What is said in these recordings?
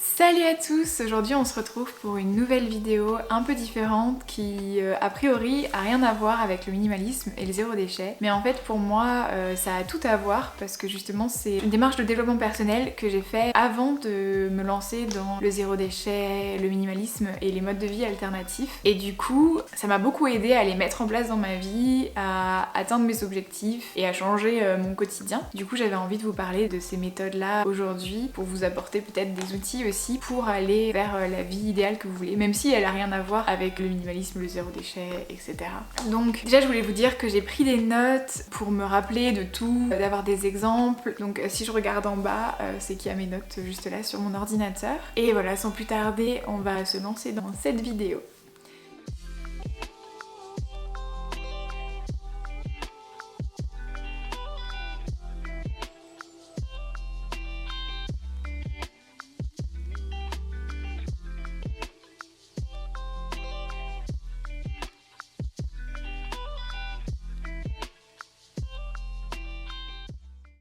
Salut à tous, aujourd'hui on se retrouve pour une nouvelle vidéo un peu différente qui a priori a rien à voir avec le minimalisme et le zéro déchet, mais en fait pour moi ça a tout à voir parce que justement c'est une démarche de développement personnel que j'ai fait avant de me lancer dans le zéro déchet, le minimalisme et les modes de vie alternatifs, et du coup ça m'a beaucoup aidé à les mettre en place dans ma vie, à atteindre mes objectifs et à changer mon quotidien. Du coup j'avais envie de vous parler de ces méthodes là aujourd'hui pour vous apporter peut-être des outils aussi pour aller vers la vie idéale que vous voulez, même si elle a rien à voir avec le minimalisme, le zéro déchet, etc. Donc déjà je voulais vous dire que j'ai pris des notes pour me rappeler de tout, d'avoir des exemples. Donc si je regarde en bas, c'est qu'il y a mes notes juste là sur mon ordinateur. Et voilà, sans plus tarder, on va se lancer dans cette vidéo.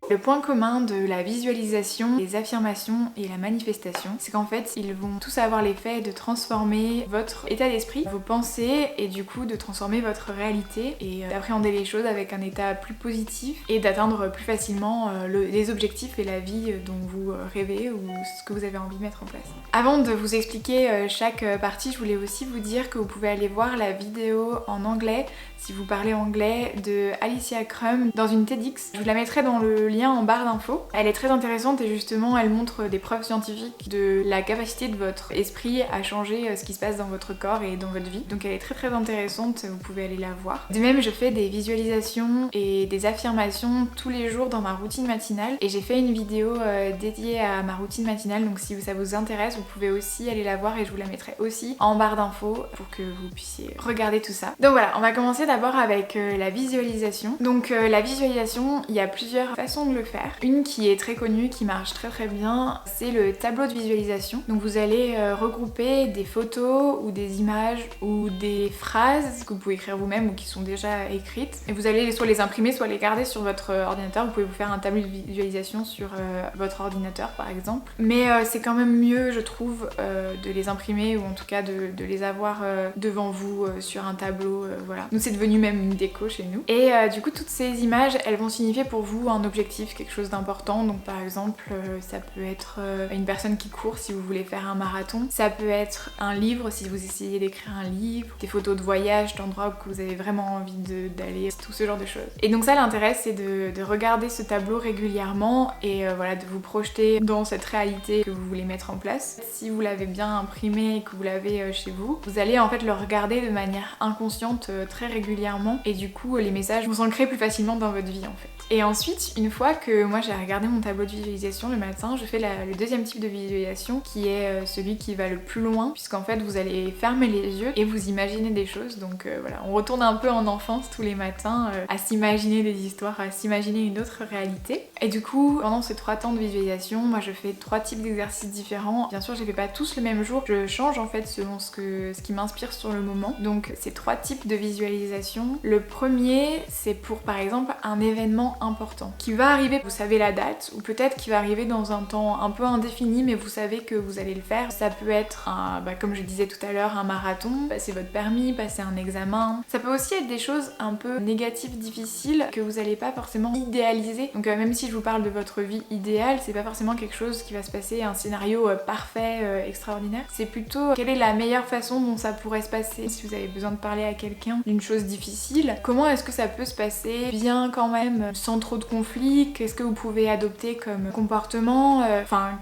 Le point commun de la visualisation, les affirmations et la manifestation, c'est qu'en fait, ils vont tous avoir l'effet de transformer votre état d'esprit, vos pensées et du coup de transformer votre réalité et d'appréhender les choses avec un état plus positif et d'atteindre plus facilement les objectifs et la vie dont vous rêvez ou ce que vous avez envie de mettre en place. Avant de vous expliquer chaque partie, je voulais aussi vous dire que vous pouvez aller voir la vidéo en anglais si vous parlez anglais de Alicia Crum dans une TEDx. Je vous la mettrai dans le lien en barre d'infos. Elle est très intéressante et justement elle montre des preuves scientifiques de la capacité de votre esprit à changer ce qui se passe dans votre corps et dans votre vie. Donc elle est très intéressante, vous pouvez aller la voir. De même je fais des visualisations et des affirmations tous les jours dans ma routine matinale et j'ai fait une vidéo dédiée à ma routine matinale, donc si ça vous intéresse vous pouvez aussi aller la voir et je vous la mettrai aussi en barre d'infos pour que vous puissiez regarder tout ça. Donc voilà, on va commencer d'abord avec la visualisation. Donc la visualisation, il y a plusieurs façons de le faire. Une qui est très connue, qui marche très bien, c'est le tableau de visualisation. Donc vous allez regrouper des photos ou des images ou des phrases que vous pouvez écrire vous-même ou qui sont déjà écrites et vous allez soit les imprimer soit les garder sur votre ordinateur. Vous pouvez vous faire un tableau de visualisation sur votre ordinateur par exemple, mais c'est quand même mieux je trouve de les imprimer ou en tout cas de les avoir devant vous sur un tableau, voilà. Nous c'est devenu même une déco chez nous et du coup toutes ces images elles vont signifier pour vous un objectif, quelque chose d'important. Donc par exemple ça peut être une personne qui court si vous voulez faire un marathon, ça peut être un livre si vous essayez d'écrire un livre, des photos de voyage, d'endroits où vous avez vraiment envie d'aller, tout ce genre de choses. Et donc ça l'intérêt c'est de regarder ce tableau régulièrement et voilà de vous projeter dans cette réalité que vous voulez mettre en place. Si vous l'avez bien imprimé et que vous l'avez chez vous, vous allez en fait le regarder de manière inconsciente très régulièrement et du coup les messages vont s'ancrer plus facilement dans votre vie en fait. Et ensuite, une fois que moi j'ai regardé mon tableau de visualisation le matin, je fais le deuxième type de visualisation qui est celui qui va le plus loin, puisqu'en fait vous allez fermer les yeux et vous imaginer des choses. Donc voilà, on retourne un peu en enfance tous les matins à s'imaginer des histoires, à s'imaginer une autre réalité. Et du coup, pendant ces 3 temps de visualisation, moi je fais 3 types d'exercices différents. Bien sûr, je les fais pas tous le même jour, je change en fait selon ce qui m'inspire sur le moment. Donc ces 3 types de visualisation. Le premier, c'est pour par exemple un événement important qui va arriver, vous savez la date, ou peut-être qui va arriver dans un temps un peu indéfini mais vous savez que vous allez le faire. Ça peut être comme je disais tout à l'heure, un marathon, passer votre permis, passer un examen. Ça peut aussi être des choses un peu négatives, difficiles que vous n'allez pas forcément idéaliser. Donc même si je vous parle de votre vie idéale, c'est pas forcément quelque chose qui va se passer, un scénario parfait, extraordinaire. C'est plutôt quelle est la meilleure façon dont ça pourrait se passer. Si vous avez besoin de parler à quelqu'un d'une chose difficile, comment est-ce que ça peut se passer bien quand même, sans trop de conflits? Qu'est-ce que vous pouvez adopter comme comportement?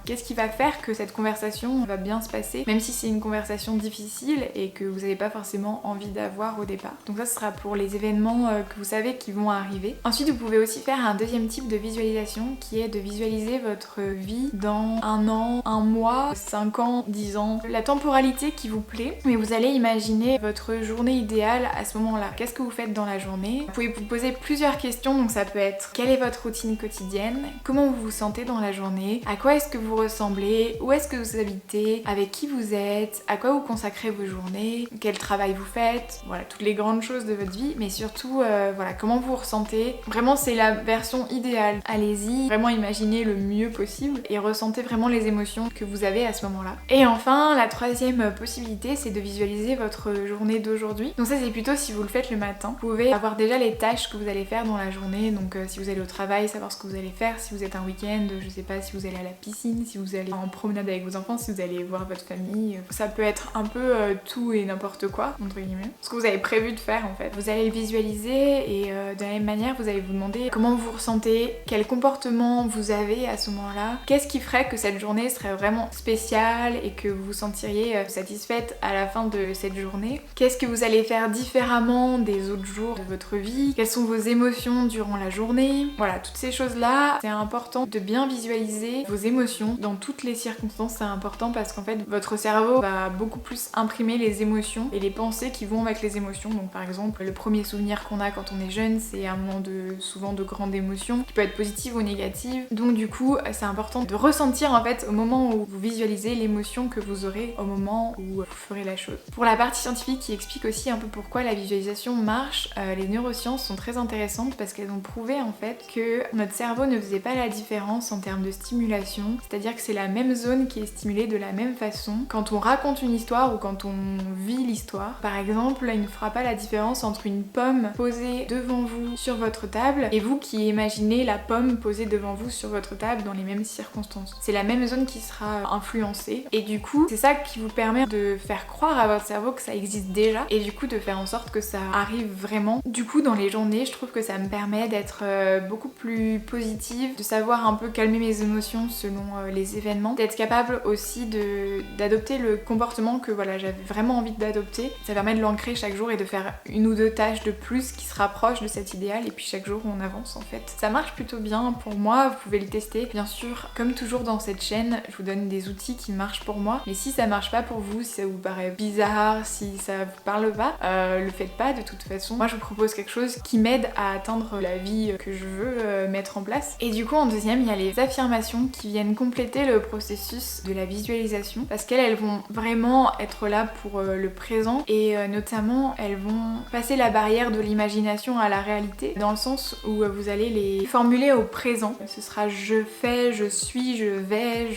Qu'est-ce qui va faire que cette conversation va bien se passer, même si c'est une conversation difficile et que vous n'avez pas forcément envie d'avoir au départ. Donc ça, ce sera pour les événements que vous savez qui vont arriver. Ensuite, vous pouvez aussi faire un deuxième type de visualisation qui est de visualiser votre vie dans 1 an, 1 mois, 5 ans, 10 ans, la temporalité qui vous plaît. Mais vous allez imaginer votre journée idéale à ce moment-là. Qu'est-ce que vous faites dans la journée? Vous pouvez vous poser plusieurs questions, donc ça peut être quelle est votre routine routine quotidienne, comment vous vous sentez dans la journée, à quoi est-ce que vous ressemblez, où est-ce que vous habitez, avec qui vous êtes, à quoi vous consacrez vos journées, quel travail vous faites, voilà, toutes les grandes choses de votre vie, mais surtout voilà, comment vous vous ressentez. Vraiment c'est la version idéale. Allez-y, vraiment imaginez le mieux possible et ressentez vraiment les émotions que vous avez à ce moment-là. Et enfin, la troisième possibilité, c'est de visualiser votre journée d'aujourd'hui. Donc ça c'est plutôt si vous le faites le matin. Vous pouvez avoir déjà les tâches que vous allez faire dans la journée, donc si vous allez au travail, savoir ce que vous allez faire, si vous êtes un week-end, je sais pas, si vous allez à la piscine, si vous allez en promenade avec vos enfants, si vous allez voir votre famille. Ça peut être un peu tout et n'importe quoi, entre guillemets. Ce que vous avez prévu de faire en fait. Vous allez le visualiser et de la même manière, vous allez vous demander comment vous vous ressentez, quel comportement vous avez à ce moment-là, qu'est-ce qui ferait que cette journée serait vraiment spéciale et que vous vous sentiriez satisfaite à la fin de cette journée. Qu'est-ce que vous allez faire différemment des autres jours de votre vie, quelles sont vos émotions durant la journée. Voilà, toutes ces choses-là, c'est important de bien visualiser vos émotions dans toutes les circonstances. C'est important parce qu'en fait, votre cerveau va beaucoup plus imprimer les émotions et les pensées qui vont avec les émotions. Donc par exemple, le premier souvenir qu'on a quand on est jeune, c'est un moment souvent de grande émotion qui peut être positive ou négative. Donc du coup, c'est important de ressentir en fait au moment où vous visualisez l'émotion que vous aurez au moment où vous ferez la chose. Pour la partie scientifique qui explique aussi un peu pourquoi la visualisation marche, les neurosciences sont très intéressantes parce qu'elles ont prouvé en fait que notre cerveau ne faisait pas la différence en termes de stimulation, c'est-à-dire que c'est la même zone qui est stimulée de la même façon quand on raconte une histoire ou quand on vit l'histoire. Par exemple, il ne fera pas la différence entre une pomme posée devant vous sur votre table et vous qui imaginez la pomme posée devant vous sur votre table dans les mêmes circonstances. C'est la même zone qui sera influencée et du coup, c'est ça qui vous permet de faire croire à votre cerveau que ça existe déjà et du coup de faire en sorte que ça arrive vraiment. Du coup, dans les journées, je trouve que ça me permet d'être beaucoup plus positive, de savoir un peu calmer mes émotions selon les événements, d'être capable aussi d'adopter le comportement que voilà, j'avais vraiment envie d'adopter. Ça permet de l'ancrer chaque jour et de faire une ou deux tâches de plus qui se rapprochent de cet idéal et puis chaque jour on avance en fait. Ça marche plutôt bien pour moi, vous pouvez le tester. Bien sûr, comme toujours dans cette chaîne, je vous donne des outils qui marchent pour moi, mais si ça marche pas pour vous, si ça vous paraît bizarre, si ça vous parle pas, le faites pas de toute façon. Moi je vous propose quelque chose qui m'aide à atteindre la vie que je veux mettre en place. Et du coup en deuxième, il y a les affirmations qui viennent compléter le processus de la visualisation parce qu'elles vont vraiment être là pour le présent et notamment elles vont passer la barrière de l'imagination à la réalité dans le sens où vous allez les formuler au présent. Ce sera je fais, je suis, je vais,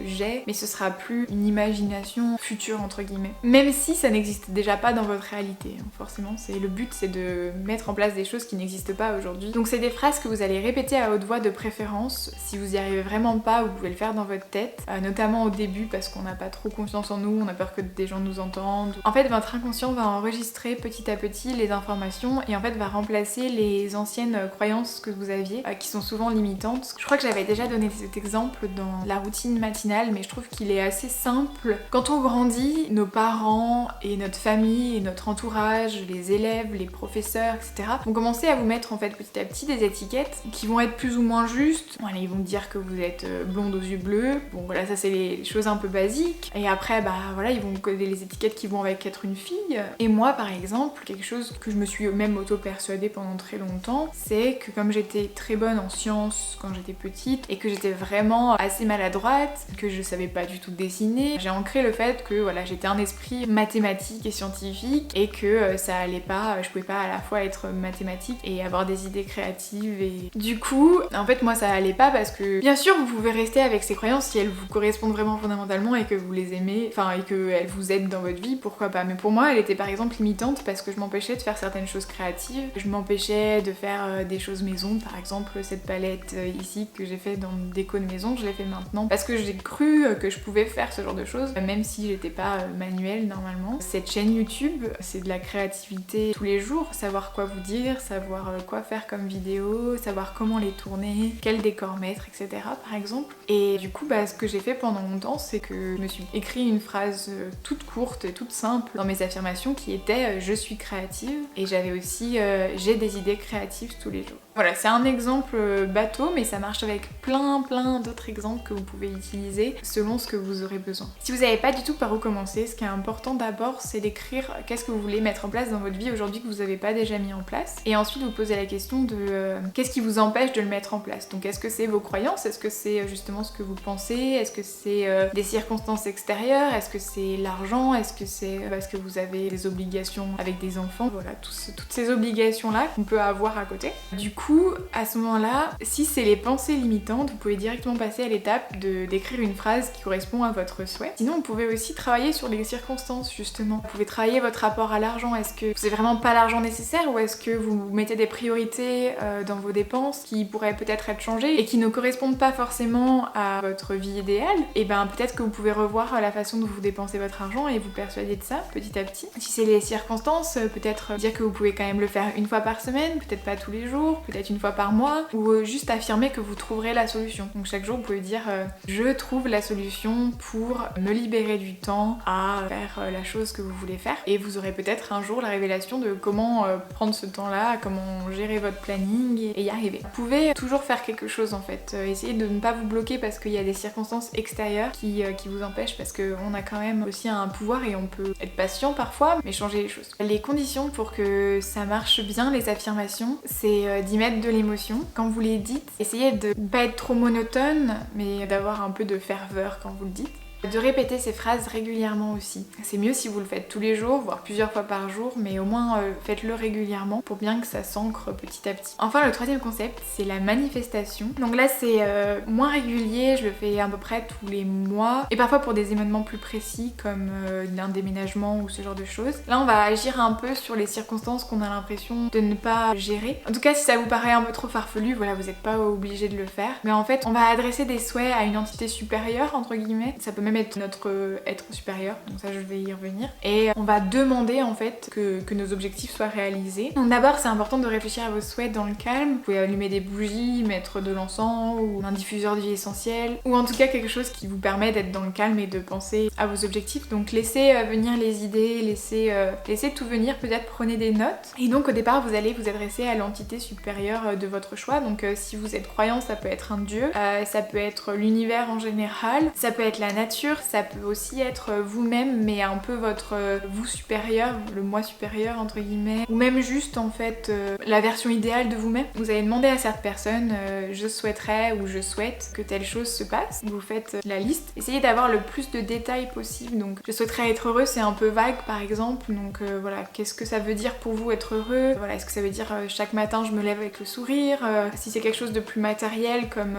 j'ai, mais ce sera plus une imagination future entre guillemets. Même si ça n'existe déjà pas dans votre réalité, hein. Forcément, le but c'est de mettre en place des choses qui n'existent pas aujourd'hui. Donc c'est des phrases que vous allez répéter à haute voix de préférence. Si vous y arrivez vraiment pas, vous pouvez le faire dans votre tête, notamment au début parce qu'on n'a pas trop confiance en nous, on a peur que des gens nous entendent. En fait, votre inconscient va enregistrer petit à petit les informations et en fait va remplacer les anciennes croyances que vous aviez, qui sont souvent limitantes. Je crois que j'avais déjà donné cet exemple dans la routine matinale, mais je trouve qu'il est assez simple. Quand on grandit, nos parents et notre famille et notre entourage, les élèves, les professeurs, etc. vont commencer à vous mettre en fait petit à petit des étiquettes qui vont être plus ou moins justes. Voilà, ils vont dire que vous êtes blonde aux yeux bleus. Bon voilà, ça c'est les choses un peu basiques. Et après, bah voilà, ils vont coder les étiquettes qui vont avec être une fille. Et moi par exemple, quelque chose que je me suis même auto-persuadée pendant très longtemps, c'est que comme j'étais très bonne en sciences quand j'étais petite et que j'étais vraiment assez maladroite, que je savais pas du tout dessiner, j'ai ancré le fait que voilà, j'étais un esprit mathématique et scientifique et que ça allait pas, je pouvais pas à la fois être mathématique et avoir des idées créatives et du coup, en fait moi ça allait pas parce que bien sûr vous pouvez rester avec ces croyances si elles vous correspondent vraiment fondamentalement et que vous les aimez, enfin et qu'elles vous aident dans votre vie, pourquoi pas. Mais pour moi elle était par exemple limitante parce que je m'empêchais de faire certaines choses créatives, je m'empêchais de faire des choses maison, par exemple cette palette ici que j'ai fait dans une déco de maison, je l'ai fait maintenant parce que j'ai cru que je pouvais faire ce genre de choses même si j'étais pas manuelle normalement. Cette chaîne YouTube, c'est de la créativité tous les jours, savoir quoi vous dire, savoir quoi faire comme vidéo, savoir comment les tourner, quel décor mettre, etc. par exemple. Et du coup, ce que j'ai fait pendant longtemps, c'est que je me suis écrit une phrase toute courte et toute simple dans mes affirmations qui était je suis créative et j'avais aussi j'ai des idées créatives tous les jours. Voilà, c'est un exemple bateau, mais ça marche avec plein d'autres exemples que vous pouvez utiliser selon ce que vous aurez besoin. Si vous n'avez pas du tout par où commencer, ce qui est important d'abord, c'est d'écrire qu'est-ce que vous voulez mettre en place dans votre vie aujourd'hui que vous n'avez pas déjà mis en place. Et ensuite, vous posez la question de qu'est-ce qui vous vous empêche de le mettre en place. Donc est-ce que c'est vos croyances? Est-ce que c'est justement ce que vous pensez? Est-ce que c'est des circonstances extérieures? Est-ce que c'est l'argent? Est-ce que c'est parce que vous avez des obligations avec des enfants? Voilà, toutes ces obligations-là qu'on peut avoir à côté. Du coup, à ce moment-là, si c'est les pensées limitantes, vous pouvez directement passer à l'étape d'écrire une phrase qui correspond à votre souhait. Sinon, vous pouvez aussi travailler sur les circonstances, justement. Vous pouvez travailler votre rapport à l'argent. Est-ce que vous n'avez vraiment pas l'argent nécessaire ou est-ce que vous mettez des priorités dans vos dépenses qui pourraient peut-être être changées et qui ne correspondent pas forcément à votre vie idéale? Et ben peut-être que vous pouvez revoir la façon dont vous dépensez votre argent et vous persuader de ça petit à petit. Si c'est les circonstances, peut-être dire que vous pouvez quand même le faire une fois par semaine, peut-être pas tous les jours, peut-être une fois par mois, ou juste affirmer que vous trouverez la solution. Donc chaque jour vous pouvez dire je trouve la solution pour me libérer du temps à faire la chose que vous voulez faire, et vous aurez peut-être un jour la révélation de comment prendre ce temps-là, comment gérer votre planning et y arriver. Vous pouvez toujours faire quelque chose en fait, essayez de ne pas vous bloquer parce qu'il y a des circonstances extérieures qui vous empêchent, parce qu'on a quand même aussi un pouvoir et on peut être patient parfois, mais changer les choses. Les conditions pour que ça marche bien, les affirmations, c'est d'y mettre de l'émotion. Quand vous les dites, essayez de ne pas être trop monotone, mais d'avoir un peu de ferveur quand vous le dites. De répéter ces phrases régulièrement aussi. C'est mieux si vous le faites tous les jours, voire plusieurs fois par jour, mais au moins faites-le régulièrement pour bien que ça s'ancre petit à petit. Enfin, le troisième concept, c'est la manifestation. Donc là, c'est moins régulier, je le fais à peu près tous les mois, et parfois pour des événements plus précis, comme un déménagement ou ce genre de choses. Là, on va agir un peu sur les circonstances qu'on a l'impression de ne pas gérer. En tout cas, si ça vous paraît un peu trop farfelu, voilà, vous n'êtes pas obligé de le faire. Mais en fait, on va adresser des souhaits à une entité supérieure, entre guillemets. Ça peut même être notre être supérieur, donc ça je vais y revenir. Et on va demander en fait que nos objectifs soient réalisés. Donc d'abord c'est important de réfléchir à vos souhaits dans le calme. Vous pouvez allumer des bougies, mettre de l'encens ou un diffuseur d'huile essentielle, ou en tout cas quelque chose qui vous permet d'être dans le calme et de penser à vos objectifs. Donc laissez venir les idées, laissez tout venir, peut-être prenez des notes. Et donc au départ vous allez vous adresser à l'entité supérieure de votre choix. Donc si vous êtes croyant, ça peut être un dieu, ça peut être l'univers en général, ça peut être la nature, ça peut aussi être vous-même, mais un peu votre vous supérieur, le moi supérieur entre guillemets, ou même juste en fait la version idéale de vous-même. Vous allez demander à cette personne je souhaiterais ou je souhaite que telle chose se passe. Vous faites la liste. Essayez d'avoir le plus de détails possible. Donc je souhaiterais être heureux, c'est un peu vague par exemple. Donc voilà, qu'est-ce que ça veut dire pour vous être heureux? Voilà, est-ce que ça veut dire chaque matin je me lève avec le sourire? Si c'est quelque chose de plus matériel comme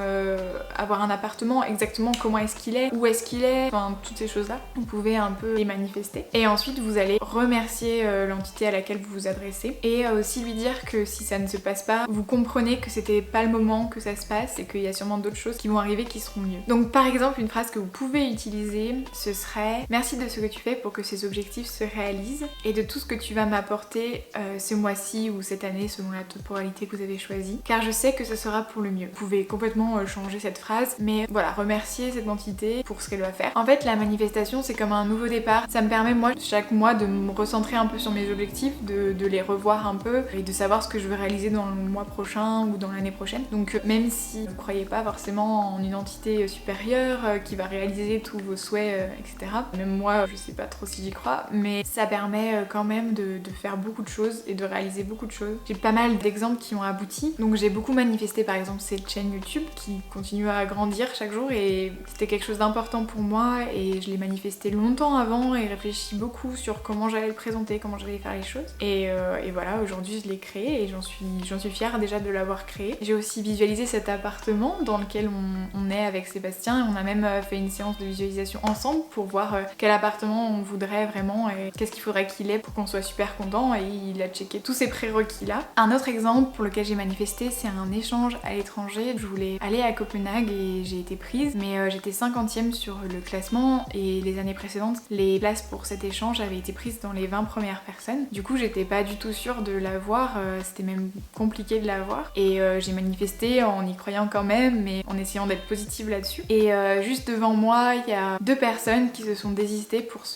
avoir un appartement, exactement comment est-ce qu'il est? Où est-ce qu'il est? Enfin, toutes ces choses-là, vous pouvez un peu les manifester. Et ensuite, vous allez remercier l'entité à laquelle vous vous adressez et aussi lui dire que si ça ne se passe pas, vous comprenez que c'était pas le moment que ça se passe et qu'il y a sûrement d'autres choses qui vont arriver qui seront mieux. Donc par exemple, une phrase que vous pouvez utiliser, ce serait « Merci de ce que tu fais pour que ces objectifs se réalisent et de tout ce que tu vas m'apporter ce mois-ci ou cette année selon la temporalité que vous avez choisie, car je sais que ce sera pour le mieux. » Vous pouvez complètement changer cette phrase, mais voilà, remercier cette entité pour ce qu'elle va faire. En fait, la manifestation, c'est comme un nouveau départ. Ça me permet, moi, chaque mois de me recentrer un peu sur mes objectifs, de les revoir un peu et de savoir ce que je veux réaliser dans le mois prochain ou dans l'année prochaine. Donc même si vous ne croyez pas forcément en une entité supérieure qui va réaliser tous vos souhaits, etc. Même moi, je sais pas trop si j'y crois, mais ça permet quand même de faire beaucoup de choses et de réaliser beaucoup de choses. J'ai pas mal d'exemples qui ont abouti. Donc j'ai beaucoup manifesté par exemple cette chaîne YouTube qui continue à grandir chaque jour et c'était quelque chose d'important pour moi et je l'ai manifesté longtemps avant et réfléchi beaucoup sur comment j'allais le présenter, comment j'allais faire les choses. Et voilà, aujourd'hui je l'ai créé et j'en suis fière déjà de l'avoir créé. J'ai aussi visualisé cet appartement dans lequel on est avec Sébastien et on a même fait une séance de visualisation ensemble pour voir quel appartement on voudrait vraiment et qu'est-ce qu'il faudrait qu'il ait pour qu'on soit super content, et il a checké tous ces prérequis là. Un autre exemple pour lequel j'ai manifesté, c'est un échange à l'étranger. Je voulais aller à Copenhague et j'ai été prise, mais j'étais 50e sur le classement et les années précédentes, les places pour cet échange avaient été prises dans les 20 premières personnes. Du coup, j'étais pas du tout sûre de l'avoir, c'était même compliqué de l'avoir et j'ai manifesté en y croyant quand même, mais en essayant d'être positive là-dessus. Et juste devant moi, il y a 2 personnes qui se sont désistées pour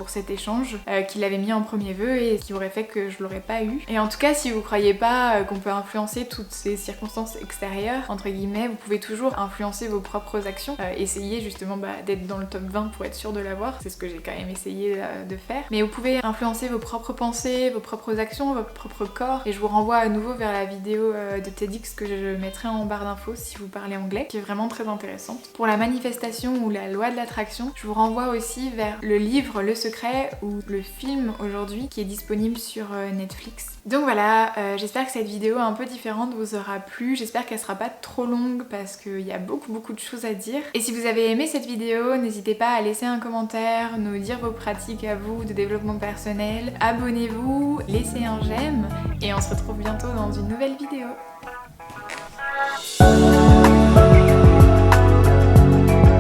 cet échange, qui l'avaient mis en premier vœu et qui aurait fait que je l'aurais pas eu. Et en tout cas, si vous croyez pas qu'on peut influencer toutes ces circonstances extérieures, entre guillemets, vous pouvez toujours influencer vos propres actions. Essayez justement d'être dans le top 20 pour être sûr de l'avoir. C'est ce que j'ai quand même essayé de faire. Mais vous pouvez influencer vos propres pensées, vos propres actions, votre propre corps. Et je vous renvoie à nouveau vers la vidéo de TEDx que je mettrai en barre d'infos si vous parlez anglais, qui est vraiment très intéressante. Pour la manifestation ou la loi de l'attraction, je vous renvoie aussi vers le livre Le Secret ou le film aujourd'hui qui est disponible sur Netflix. Donc voilà, j'espère que cette vidéo un peu différente vous aura plu. J'espère qu'elle sera pas trop longue parce qu'il y a beaucoup de choses à dire. Et si vous avez aimé cette vidéo, n'hésitez pas à laisser un commentaire, nous dire vos pratiques à vous de développement personnel. Abonnez-vous, laissez un j'aime et on se retrouve bientôt dans une nouvelle vidéo.